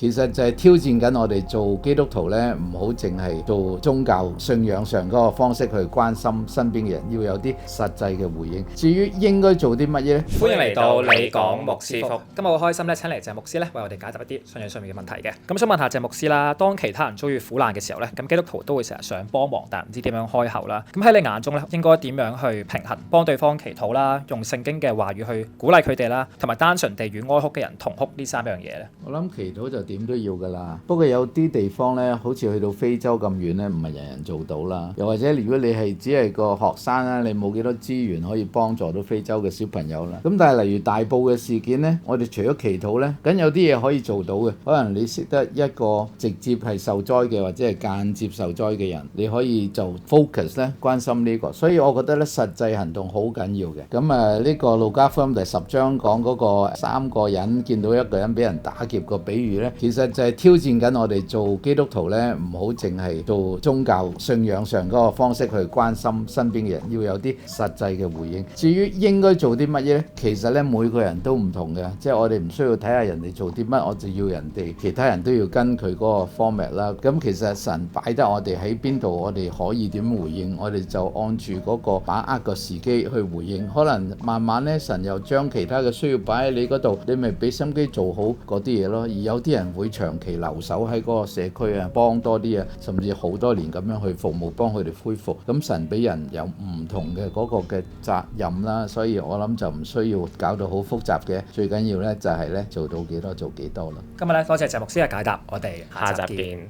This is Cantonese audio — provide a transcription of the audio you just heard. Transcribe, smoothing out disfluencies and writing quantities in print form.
其實就係挑戰緊我哋做基督徒呢，唔好淨係做宗教信仰上嗰個方式去關心身邊嘅人，要有啲實際嘅回應。至於應該做啲乜嘢呢？歡迎嚟到你講牧師福。今日好開心咧，請嚟鄭牧師咧為我哋解答一啲信仰上面嘅問題嘅。咁想問下鄭牧師啦，當其他人遭遇苦難嘅時候咧，咁基督徒都會成日想幫忙，但唔知點樣開口啦。咁喺你眼中咧，應該點樣去平衡幫對方祈禱啦，用聖經嘅話語去鼓勵佢哋啦，同埋單純地與哀哭嘅人同哭呢三樣嘢咧？我諗祈禱就點都要噶啦，不過有啲地方呢，好似去到非洲咁遠呢，唔係人人做到啦。又或者如果你係只係個學生啦，你冇幾多資源可以幫助到非洲嘅小朋友啦。咁但係例如大埔嘅事件呢，我哋除咗祈禱呢，梗有啲嘢可以做到嘅。可能你識得一個直接係受災嘅，或者係間接受災嘅人，你可以就 focus 咧關心呢個。所以我覺得咧實際行動好緊要嘅。咁呢個路加福音第10章講嗰個3個人見到一個人俾人打劫個比喻呢，其實就係挑戰緊我哋做基督徒呢，唔好淨係做宗教信仰上嗰個方式去關心身邊嘅人，要有啲實際嘅回應。至於應該做啲乜嘢呢？其實呢，每個人都唔同嘅，即係我哋唔需要睇下人哋做啲乜，我就要人哋其他人都要跟佢嗰個 format 啦。咁其實神擺得我哋喺邊度，我哋可以點回應，我哋就按住嗰個把握個時機去回應。可能慢慢呢，神又將其他嘅需要擺喺你嗰度，你咪俾心機做好嗰啲嘢咯。而有啲人會長期留守喺嗰個社區啊，幫多啲啊，甚至好多年咁樣去服務，幫佢哋恢復。咁神俾人有唔同嘅嗰個嘅責任啦，所以我諗就唔需要搞到好複雜嘅，最緊要呢就係呢做到幾多做幾多啦。今日咧多謝鄭牧師嘅解答，我哋下集見。